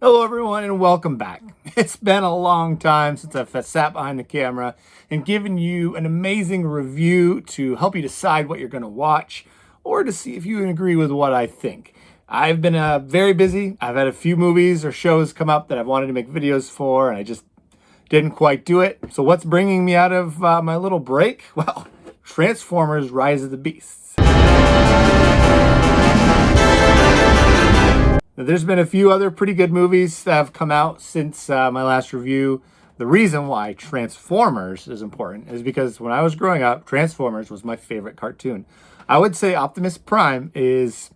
Hello everyone and welcome back. It's been a long time since I've sat behind the camera and given you an amazing review to help you decide what you're going to watch or to see if you agree with what I think. I've been very busy. I've had a few movies or shows come up that I've wanted to make videos for and I just didn't quite do it. So what's bringing me out of my little break? Well, Transformers Rise of the Beasts. There's been a few other pretty good movies that have come out since my last review. The reason why Transformers is important is because when I was growing up, Transformers was my favorite cartoon. I would say Optimus Prime is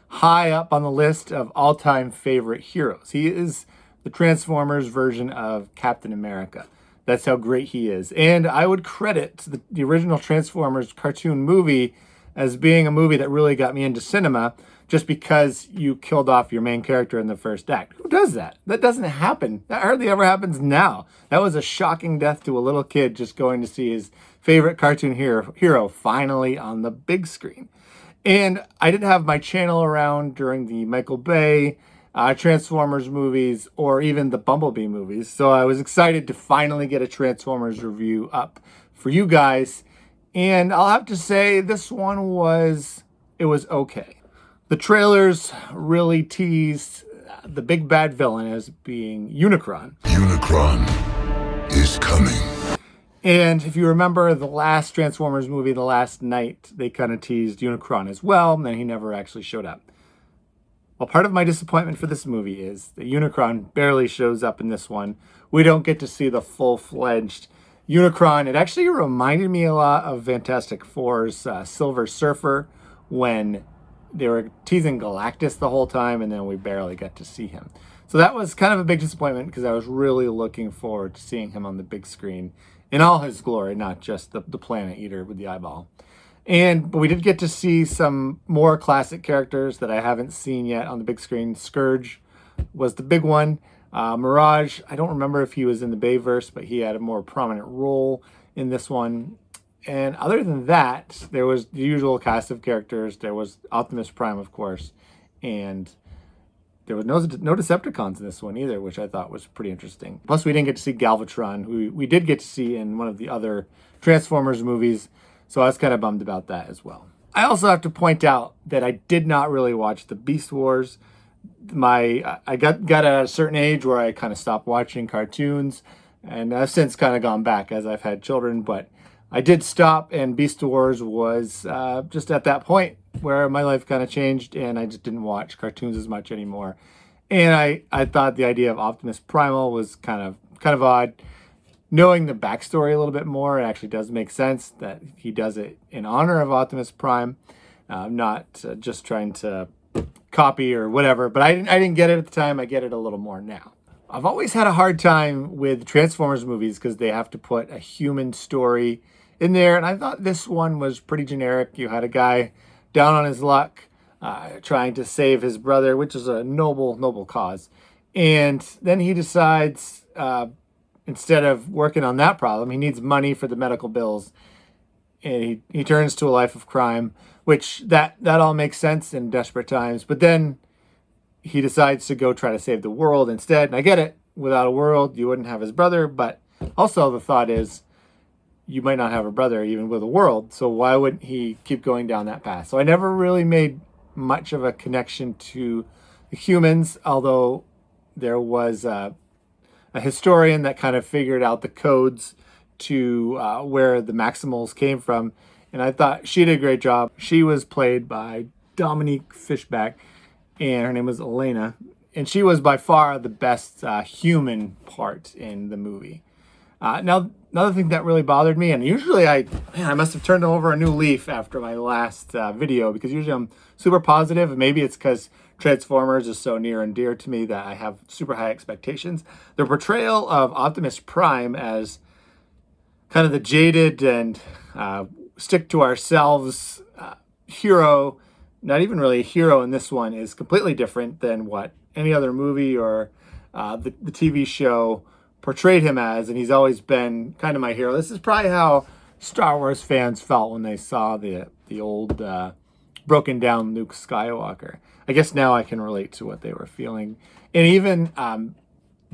high up on the list of all-time favorite heroes. He is the Transformers version of Captain America. That's how great he is. And I would credit the original Transformers cartoon movie as being a movie that really got me into cinema, just because you killed off your main character in the first act. Who does that? That doesn't happen. That hardly ever happens now. That was a shocking death to a little kid just going to see his favorite cartoon hero finally on the big screen. And I didn't have my channel around during the Michael Bay Transformers movies or even the Bumblebee movies. So I was excited to finally get a Transformers review up for you guys. And I'll have to say this one was okay. The trailers really teased the big bad villain as being Unicron. Unicron is coming. And if you remember the last Transformers movie, The Last Night, they kind of teased Unicron as well, and then he never actually showed up. Well, part of my disappointment for this movie is that Unicron barely shows up in this one. We don't get to see the full-fledged Unicron. It actually reminded me a lot of Fantastic Four's Silver Surfer when they were teasing Galactus the whole time, and then we barely got to see him. So that was kind of a big disappointment because I was really looking forward to seeing him on the big screen in all his glory, not just the Planet Eater with the eyeball. But we did get to see some more classic characters that I haven't seen yet on the big screen. Scourge was the big one. Mirage, I don't remember if he was in the Bayverse, but he had a more prominent role in this one. And other than that, there was the usual cast of characters. There was Optimus Prime, of course, and there was no Decepticons in this one either, which I thought was pretty interesting. Plus, we didn't get to see Galvatron, who we did get to see in one of the other Transformers movies, so I was kind of bummed about that as well. I also have to point out that I did not really watch the Beast Wars. I got at a certain age where I kind of stopped watching cartoons, and I've since kind of gone back as I've had children, but I did stop, and Beast Wars was just at that point where my life kind of changed, and I just didn't watch cartoons as much anymore. And I thought the idea of Optimus Primal was kind of odd. Knowing the backstory a little bit more, it actually does make sense that he does it in honor of Optimus Prime, not just trying to copy or whatever. But I didn't get it at the time. I get it a little more now. I've always had a hard time with Transformers movies because they have to put a human story in there, and I thought this one was pretty generic. You had a guy down on his luck trying to save his brother, which is a noble cause. And then he decides, instead of working on that problem, he needs money for the medical bills. And he turns to a life of crime, which that all makes sense in desperate times. But then he decides to go try to save the world instead. And I get it. Without a world, you wouldn't have his brother. But also the thought is, you might not have a brother even with a world, so why wouldn't he keep going down that path? So I never really made much of a connection to the humans, although there was a historian that kind of figured out the codes to where the Maximals came from, and I thought she did a great job. She was played by Dominique Fishback, and her name was Elena, and she was by far the best human part in the movie. Now, another thing that really bothered me, and usually I must have turned over a new leaf after my last video, because usually I'm super positive, and maybe it's because Transformers is so near and dear to me that I have super high expectations. The portrayal of Optimus Prime as kind of the jaded and stick to ourselves hero, not even really a hero in this one, is completely different than what any other movie or the TV show portrayed him as, and he's always been kind of my hero. This is probably how Star Wars fans felt when they saw the old broken down Luke Skywalker. I guess now I can relate to what they were feeling. And even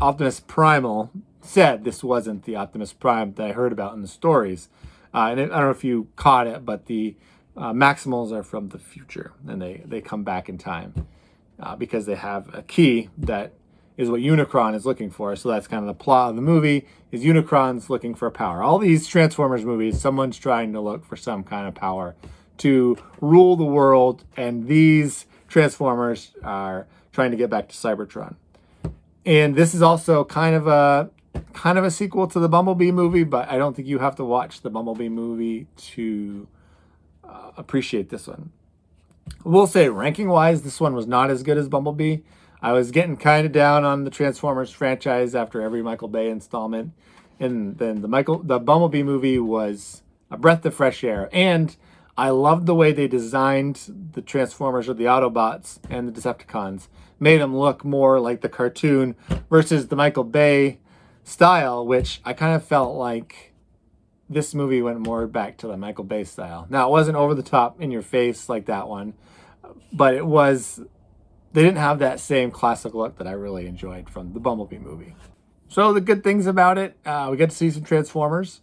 Optimus Primal said this wasn't the Optimus Prime that I heard about in the stories. And I don't know if you caught it, but the Maximals are from the future, and they come back in time because they have a key that is what Unicron is looking for. So that's kind of the plot of the movie, is Unicron's looking for power. All these Transformers movies, someone's trying to look for some kind of power to rule the world, and these Transformers are trying to get back to Cybertron. And this is also kind of a sequel to the Bumblebee movie, but I don't think you have to watch the Bumblebee movie to appreciate this one. I will say, ranking wise, this one was not as good as Bumblebee. I was getting kind of down on the Transformers franchise after every Michael Bay installment, and then the Bumblebee movie was a breath of fresh air. And I loved the way they designed the Transformers, or the Autobots and the Decepticons, made them look more like the cartoon versus the Michael Bay style, which I kind of felt like this movie went more back to the Michael Bay style. Now, it wasn't over the top in your face like that one, but it was, they didn't have that same classic look that I really enjoyed from the Bumblebee movie. So the good things about it, we get to see some Transformers.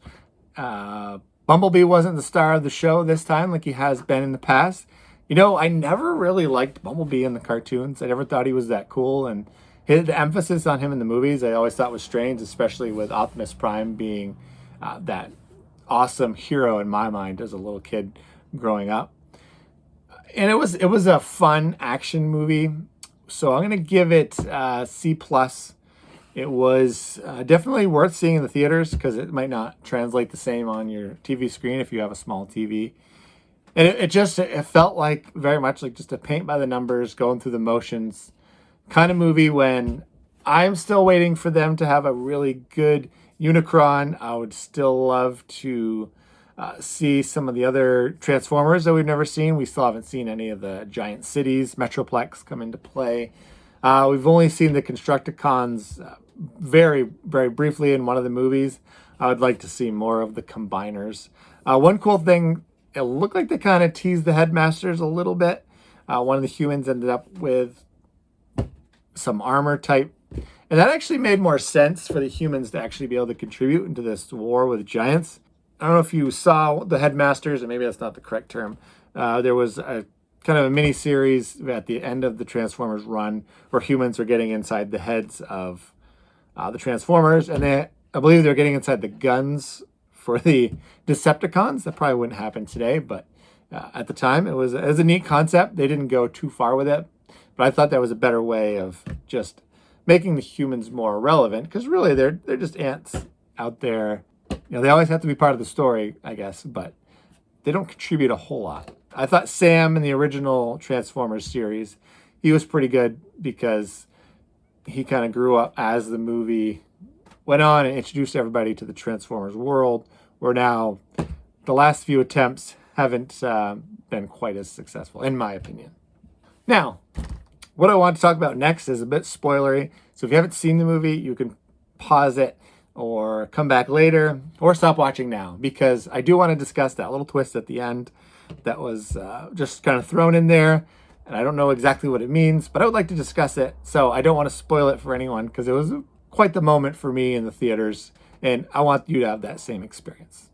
Bumblebee wasn't the star of the show this time like he has been in the past. You know, I never really liked Bumblebee in the cartoons. I never thought he was that cool, and the emphasis on him in the movies I always thought was strange, especially with Optimus Prime being that awesome hero in my mind as a little kid growing up. And it was a fun action movie, so I'm gonna give it C+. It was definitely worth seeing in the theaters because it might not translate the same on your TV screen if you have a small TV. And it felt like very much like just a paint by the numbers, going through the motions kind of movie, when I'm still waiting for them to have a really good Unicron. I would still love to see some of the other Transformers that we've never seen. We still haven't seen any of the giant cities, Metroplex, come into play. We've only seen the Constructicons very, very briefly in one of the movies. I would like to see more of the Combiners. One cool thing, it looked like they kind of teased the Headmasters a little bit. One of the humans ended up with some armor type. And that actually made more sense for the humans to actually be able to contribute into this war with giants. I don't know if you saw the Headmasters, and maybe that's not the correct term. There was a kind of a mini series at the end of the Transformers run where humans are getting inside the heads of the Transformers, and I believe they're getting inside the guns for the Decepticons. That probably wouldn't happen today, but at the time it was a neat concept. They didn't go too far with it, but I thought that was a better way of just making the humans more relevant, because really they're just ants out there. You know, they always have to be part of the story, I guess, but they don't contribute a whole lot. I thought Sam in the original Transformers series, he was pretty good because he kind of grew up as the movie went on and introduced everybody to the Transformers world, where now the last few attempts haven't been quite as successful, in my opinion. Now, what I want to talk about next is a bit spoilery. So if you haven't seen the movie, you can pause it or come back later or stop watching now, because I do want to discuss that little twist at the end that was just kind of thrown in there. And I don't know exactly what it means, but I would like to discuss it. So I don't want to spoil it for anyone, because it was quite the moment for me in the theaters, and I want you to have that same experience.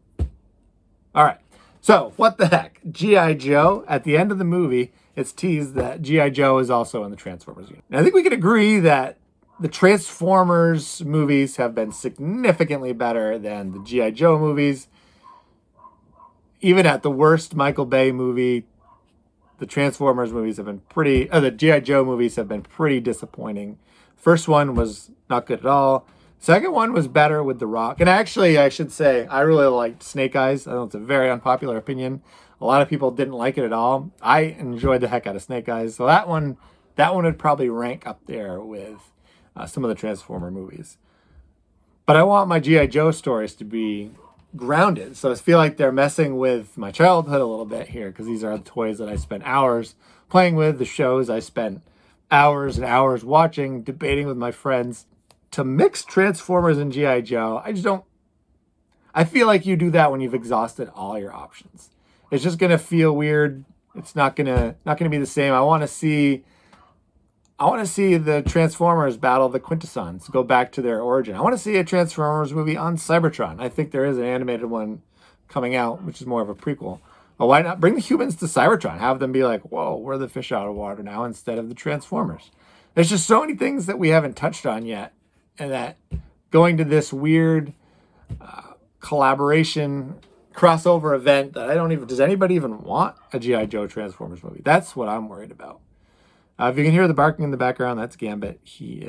All right. So what the heck? G.I. Joe, at the end of the movie, it's teased that G.I. Joe is also in the Transformers unit. And I think we can agree that the Transformers movies have been significantly better than the G.I. Joe movies. Even at the worst Michael Bay movie, the Transformers movies have been the G.I. Joe movies have been pretty disappointing. First one was not good at all. Second one was better with The Rock. And actually, I should say, I really liked Snake Eyes. I know it's a very unpopular opinion. A lot of people didn't like it at all. I enjoyed the heck out of Snake Eyes. So that one would probably rank up there with some of the Transformer movies. But I want my G.I. Joe stories to be grounded. So I feel like they're messing with my childhood a little bit here, because these are the toys that I spent hours playing with, the shows I spent hours and hours watching, debating with my friends. To mix Transformers and G.I. Joe, I feel like you do that when you've exhausted all your options. It's just going to feel weird. It's not going to be the same. I want to see I want to see the Transformers battle the Quintessons, go back to their origin. I want to see a Transformers movie on Cybertron. I think there is an animated one coming out, which is more of a prequel. Well, why not bring the humans to Cybertron? Have them be like, whoa, we're the fish out of water now instead of the Transformers. There's just so many things that we haven't touched on yet. And that going to this weird collaboration crossover event that I don't even, does anybody even want a G.I. Joe Transformers movie? That's what I'm worried about. If you can hear the barking in the background, that's Gambit. He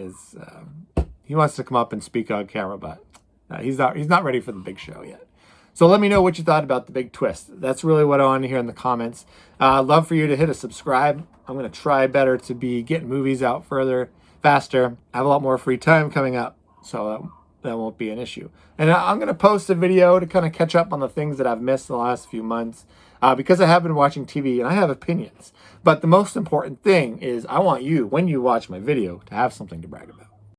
wants to come up and speak on camera, but he's not ready for the big show yet. So let me know what you thought about the big twist. That's really what I want to hear in the comments. I'd love for you to hit a subscribe. I'm going to try better to be getting movies out faster. I have a lot more free time coming up, so that won't be an issue. And I'm going to post a video to kind of catch up on the things that I've missed in the last few months. Because I have been watching TV and I have opinions. But the most important thing is I want you, when you watch my video, to have something to brag about.